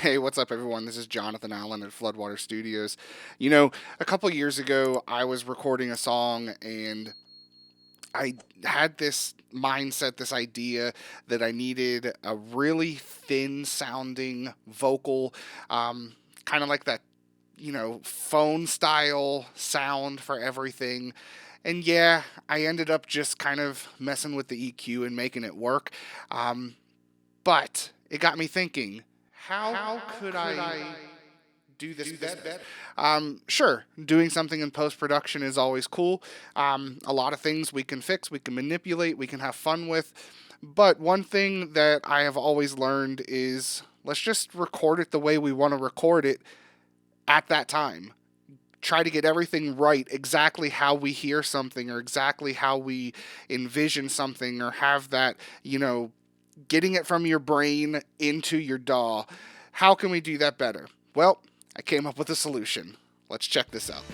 Hey, what's up, everyone? This is Jonathan Allen at Floodwater Studios. You know, a couple years ago, I was recording a song and I had this mindset, this idea that I needed a really thin sounding vocal, kind of like that, phone style sound for everything. And yeah, I ended up just kind of messing with the EQ and making it work. Um, but it got me thinking, how could I do this better? Sure, doing something in post production is always cool. A lot of things we can fix, we can manipulate, we can have fun with. But one thing that I have always learned is let's just record it the way we want to record it at that time. Try to get everything right, exactly how we hear something or exactly how we envision something or have that, getting it from your brain into your DAW. How can we do that better? Well, I came up with a solution. Let's check this out.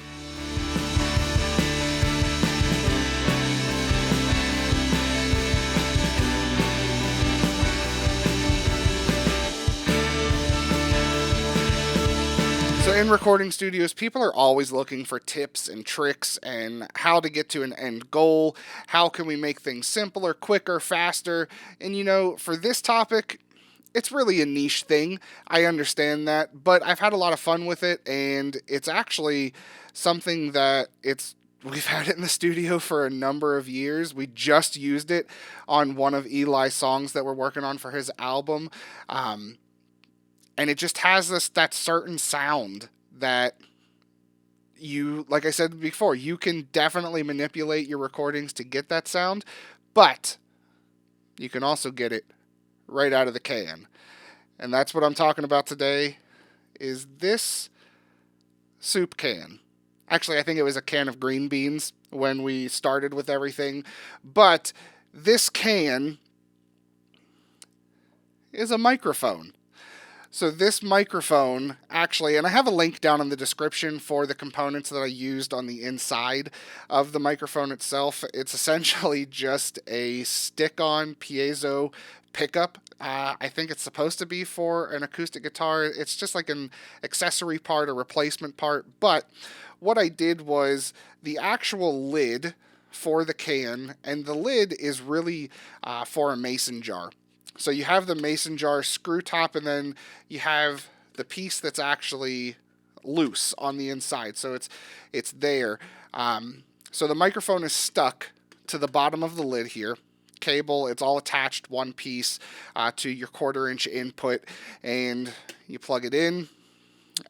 So, in recording studios, people are always looking for tips and tricks and how to get to an end goal. How can we make things simpler, quicker, faster? And for this topic, it's really a niche thing. I understand that, but I've had a lot of fun with it, and it's actually something that we've had it in the studio for a number of years. We just used it on one of Eli's songs that we're working on for his album. And it just has that certain sound that like I said before, you can definitely manipulate your recordings to get that sound, but you can also get it right out of the can. And that's what I'm talking about today is this soup can. Actually, I think it was a can of green beans when we started with everything, but this can is a microphone. So this microphone, actually, and I have a link down in the description for the components that I used on the inside of the microphone itself. It's essentially just a stick-on piezo pickup. I think it's supposed to be for an acoustic guitar. It's just like an accessory part, a replacement part. But what I did was the actual lid for the can, and the lid is really for a mason jar. So you have the mason jar screw top, and then you have the piece that's actually loose on the inside. So it's there. So the microphone is stuck to the bottom of the lid here. Cable, it's all attached one piece to your 1/4-inch input, and you plug it in,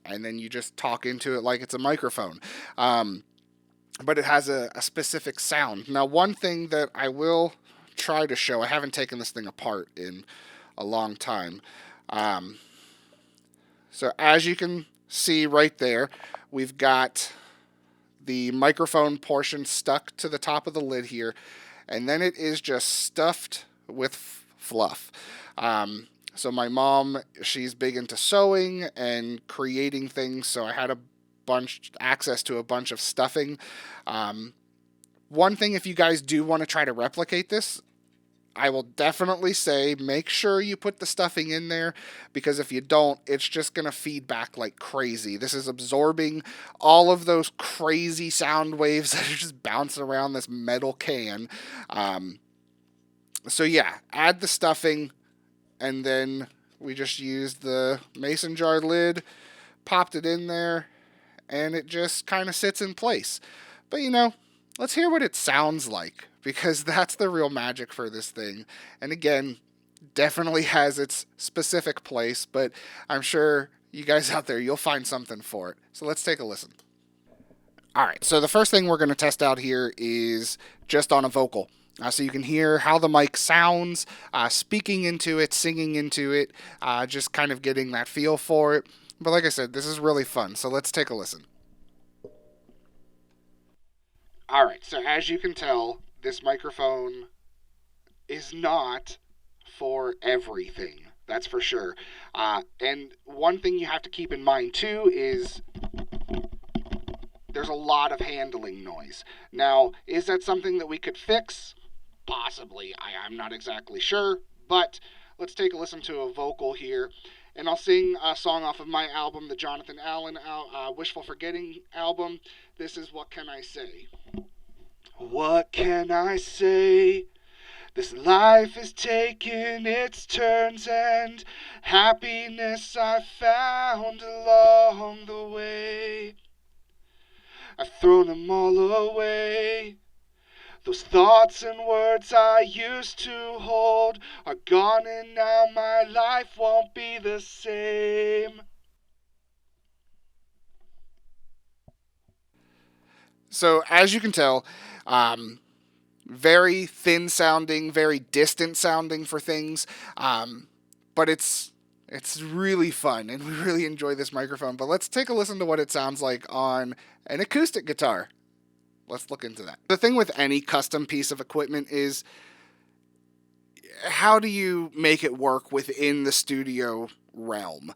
and then you just talk into it like it's a microphone. But it has a specific sound. Now, one thing that I will try to show, I haven't taken this thing apart in a long time. So as you can see right there, we've got the microphone portion stuck to the top of the lid here, and then it is just stuffed with fluff. So my mom, she's big into sewing and creating things, so I had access to a bunch of stuffing. One thing, if you guys do want to try to replicate this, I will definitely say make sure you put the stuffing in there, because if you don't, it's just going to feedback like crazy. This is absorbing all of those crazy sound waves that are just bouncing around this metal can. So yeah, add the stuffing, and then we just used the mason jar lid, popped it in there, and it just kind of sits in place. But let's hear what it sounds like, because that's the real magic for this thing. And again, definitely has its specific place, but I'm sure you guys out there, you'll find something for it. So let's take a listen. All right, so the first thing we're going to test out here is just on a vocal. So you can hear how the mic sounds, speaking into it, singing into it, just kind of getting that feel for it. But like I said, this is really fun, so let's take a listen. All right, so as you can tell, this microphone is not for everything. That's for sure. And one thing you have to keep in mind too is there's a lot of handling noise. Now, is that something that we could fix? Possibly. I'm not exactly sure, but let's take a listen to a vocal here. And I'll sing a song off of my album, the Jonathan Allen Wishful Forgetting album. This is What Can I Say? What can I say? This life is taking its turns, and happiness I found along the way. I've thrown them all away. Those thoughts and words I used to hold are gone, and now my life won't be the same. So, as you can tell, very thin sounding, very distant sounding for things, but it's really fun, and we really enjoy this microphone. But let's take a listen to what it sounds like on an acoustic guitar. Let's look into that. The thing with any custom piece of equipment is, how do you make it work within the studio realm?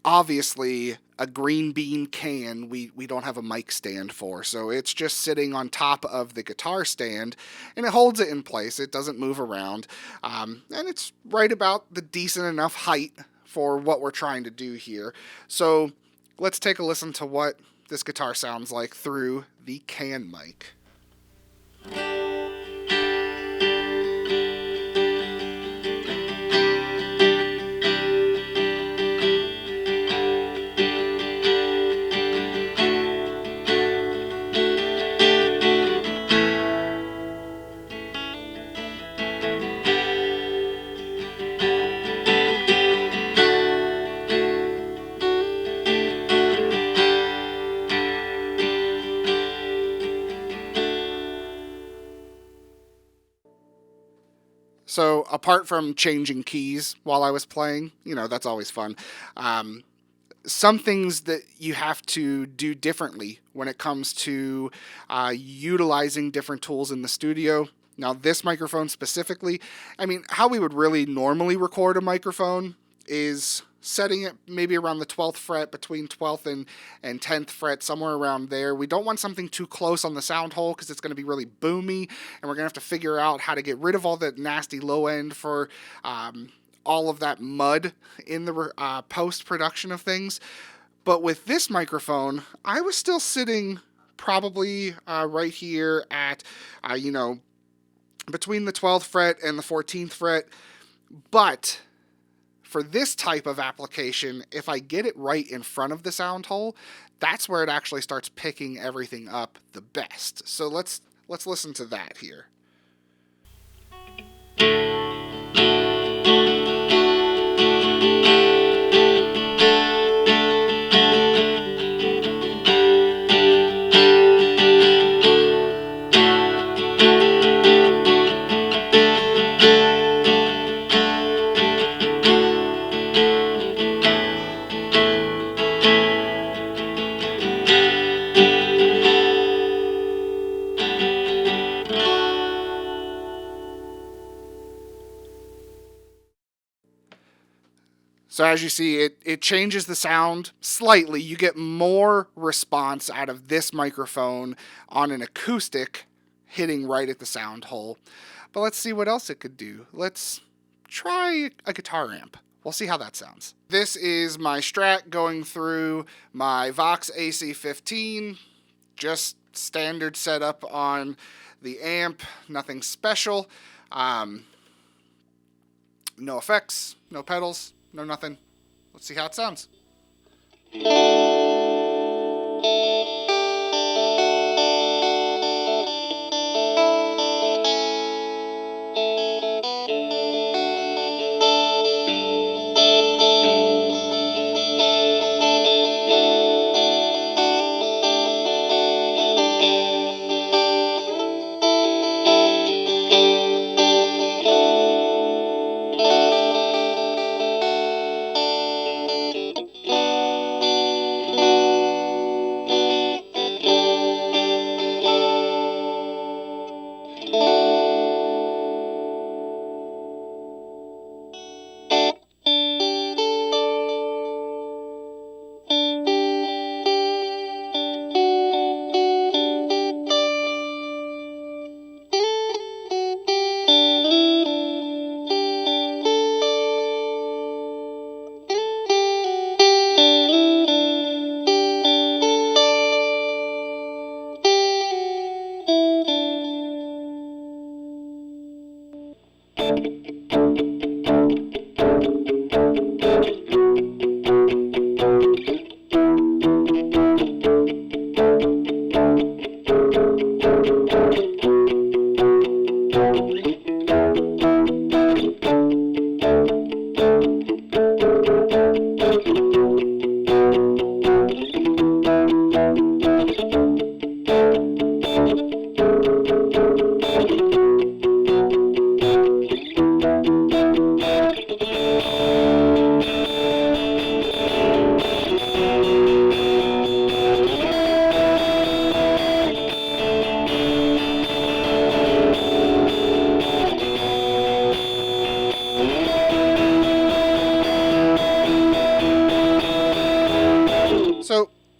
Obviously, a green bean can, we don't have a mic stand for, so it's just sitting on top of the guitar stand, and it holds it in place. It doesn't move around, and it's right about the decent enough height for what we're trying to do here. So let's take a listen to what this guitar sounds like through the can mic. So apart from changing keys while I was playing, that's always fun. Some things that you have to do differently when it comes to utilizing different tools in the studio. Now, this microphone specifically, how we would really normally record a microphone is setting it maybe around the 12th fret, between 12th and 10th fret, somewhere around there. We don't want something too close on the sound hole because it's going to be really boomy, and we're going to have to figure out how to get rid of all that nasty low end for all of that mud in the post-production of things. But with this microphone, I was still sitting probably right here at, between the 12th fret and the 14th fret. But for this type of application, if I get it right in front of the sound hole, that's where it actually starts picking everything up the best. So let's listen to that here. So as you see, it changes the sound slightly. You get more response out of this microphone on an acoustic hitting right at the sound hole. But let's see what else it could do. Let's try a guitar amp. We'll see how that sounds. This is my Strat going through my Vox AC15. Just standard setup on the amp. Nothing special. No effects, no pedals. No nothing. Let's see how it sounds.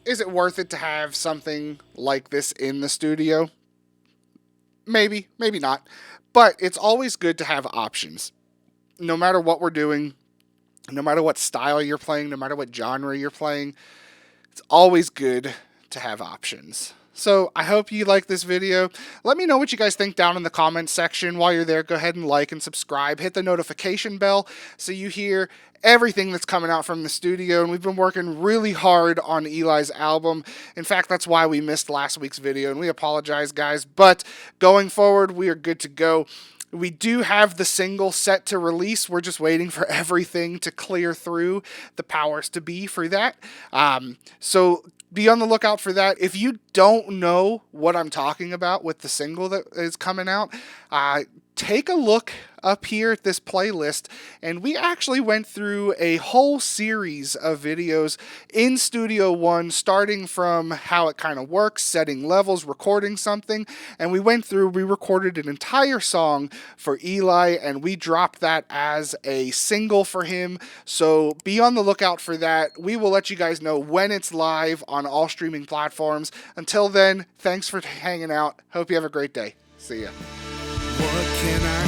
Is it worth it to have something like this in the studio? Maybe, maybe not. But it's always good to have options. No matter what we're doing, no matter what style you're playing, no matter what genre you're playing, it's always good to have options. So I hope you like this video. Let me know what you guys think down in the comments section. While you're there, go ahead and like and subscribe. Hit the notification bell so you hear everything that's coming out from the studio. And we've been working really hard on Eli's album. In fact, that's why we missed last week's video, and we apologize, guys. But going forward, we are good to go. We do have the single set to release. We're just waiting for everything to clear through the powers to be for that. So be on the lookout for that. If you don't know what I'm talking about with the single that is coming out, take a look up here at this playlist, and we actually went through a whole series of videos in Studio One, starting from how it kind of works, setting levels, recording something, and we recorded an entire song for Eli, and we dropped that as a single for him, so be on the lookout for that. We will let you guys know when it's live on all streaming platforms. Until then, thanks for hanging out. Hope you have a great day. See ya. What can I